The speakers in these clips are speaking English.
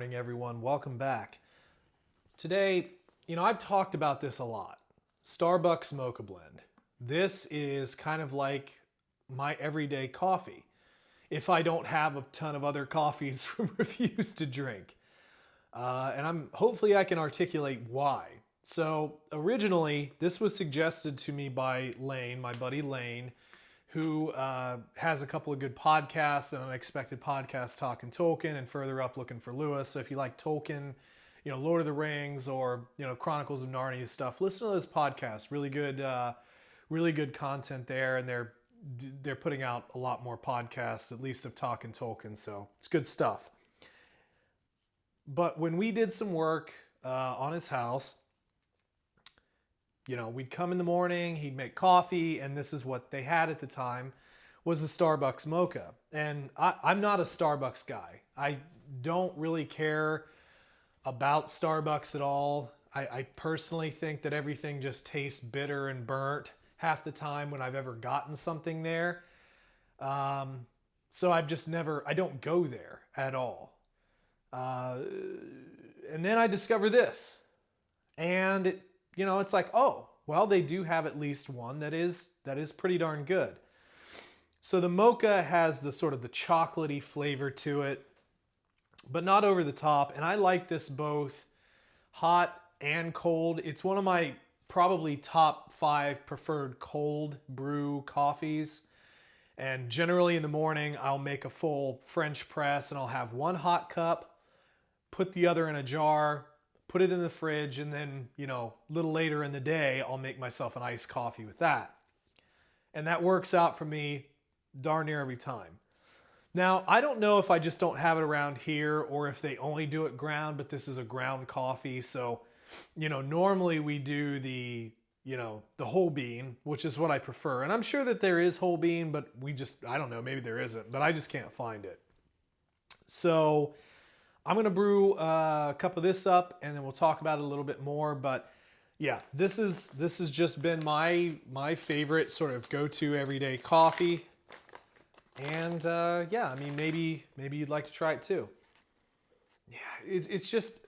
morning, everyone. Welcome back. Today, I've talked about this a lot. Starbucks Mocha Blend. This is kind of like my everyday coffee if I don't have a ton of other coffees from reviews to drink. And hopefully I can articulate why. So originally, this was suggested to me by Lane, my buddy Lane, who has a couple of good podcasts, an Unexpected Podcast, Talking Tolkien, and further up, Looking for Lewis. So if you like Tolkien, Lord of the Rings, or Chronicles of Narnia stuff, listen to those podcasts. Really good content there, and they're putting out a lot more podcasts, at least of Talking Tolkien. So it's good stuff. But when we did some work on his house, we'd come in the morning, he'd make coffee, and this is what they had at the time, was a Starbucks Mocha. And I'm not a Starbucks guy. I don't really care about Starbucks at all. I personally think that everything just tastes bitter and burnt half the time when I've ever gotten something there. So I don't go there at all. And then I discover this. And it's like, oh, well, they do have at least one that is pretty darn good. So the mocha has the sort of the chocolatey flavor to it, but not over the top. And I like this both hot and cold. It's one of my probably top 5 preferred cold brew coffees. And generally in the morning, I'll make a full French press and I'll have one hot cup, put the other in a jar, put it in the fridge, and then, a little later in the day, I'll make myself an iced coffee with that. And that works out for me darn near every time. Now, I don't know if I just don't have it around here or if they only do it ground, but this is a ground coffee. So, normally we do the whole bean, which is what I prefer. And I'm sure that there is whole bean, but I don't know, maybe there isn't, but I just can't find it. So I'm going to brew a cup of this up, and then we'll talk about it a little bit more. But yeah, this has just been my favorite sort of go-to everyday coffee. And maybe you'd like to try it too. Yeah, it's just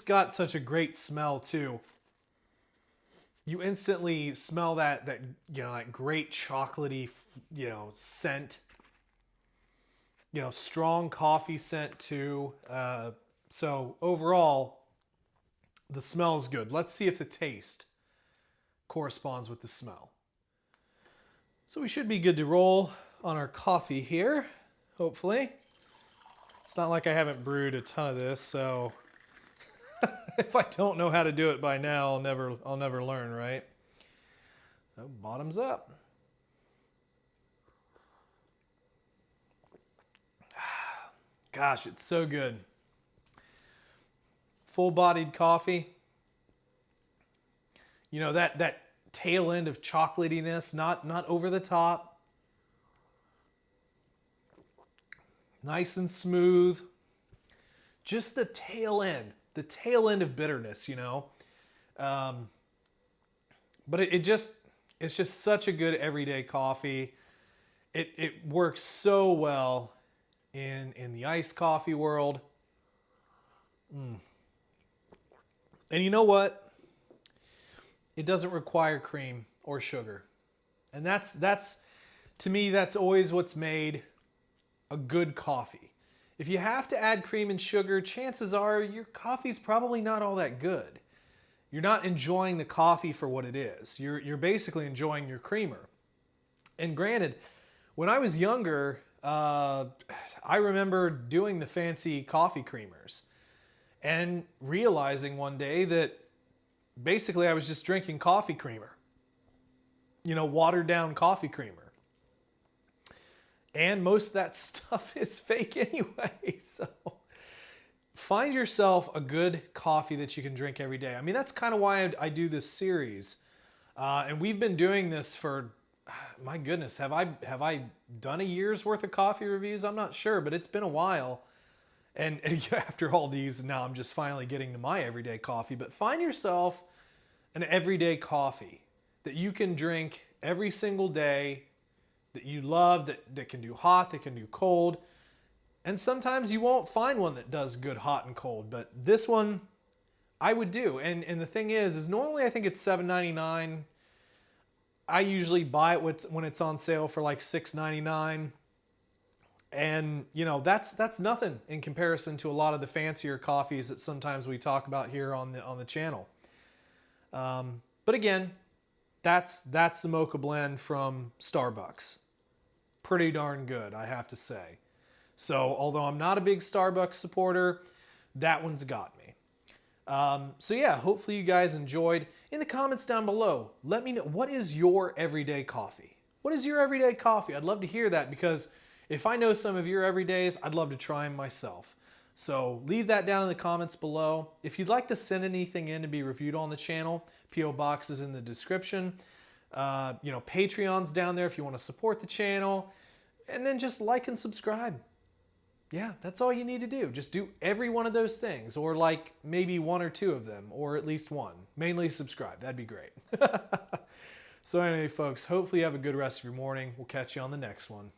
got such a great smell too. You instantly smell that great chocolatey scent. Strong coffee scent too. So overall, the smell is good. Let's see if the taste corresponds with the smell. So we should be good to roll on our coffee here, hopefully. It's not like I haven't brewed a ton of this, so if I don't know how to do it by now, I'll never learn, right? So bottoms up. Gosh, it's so good. Full-bodied coffee. That tail end of chocolatiness, not over the top. Nice and smooth. Just the tail end of bitterness, But it's just such a good everyday coffee. It works so well in the iced coffee world. And you know what? It doesn't require cream or sugar. And that's to me, that's always what's made a good coffee. If you have to add cream and sugar, chances are your coffee's probably not all that good. You're not enjoying the coffee for what it is. You're basically enjoying your creamer. And granted, when I was younger, I remember doing the fancy coffee creamers and realizing one day that basically I was just drinking coffee creamer, watered down coffee creamer. And most of that stuff is fake anyway. So find yourself a good coffee that you can drink every day. I mean, that's kind of why I do this series. And we've been doing this for, my goodness, have I done a year's worth of coffee reviews? I'm not sure, but it's been a while. And after all these, now I'm just finally getting to my everyday coffee. But find yourself an everyday coffee that you can drink every single day, that you love, that can do hot, that can do cold. And sometimes you won't find one that does good hot and cold, but this one I would do. And the thing is normally I think it's $7.99. I usually buy it when it's on sale for like $6.99. And you know, that's nothing in comparison to a lot of the fancier coffees that sometimes we talk about here on the channel. But again, that's the Mocha blend from Starbucks. Pretty darn good, I have to say. So although I'm not a big Starbucks supporter, that one's got me. So yeah, hopefully you guys enjoyed. In the comments down below, let me know, what is your everyday coffee? What is your everyday coffee? I'd love to hear that, because if I know some of your everydays, I'd love to try them myself. So leave that down in the comments below. If you'd like to send anything in to be reviewed on the channel, P.O. Box is in the description. You know, Patreon's down there if you want to support the channel. And then just like and subscribe. Yeah, that's all you need to do. Just do every one of those things, or like maybe one or two of them, or at least one. Mainly subscribe. That'd be great. So anyway, folks, hopefully you have a good rest of your morning. We'll catch you on the next one.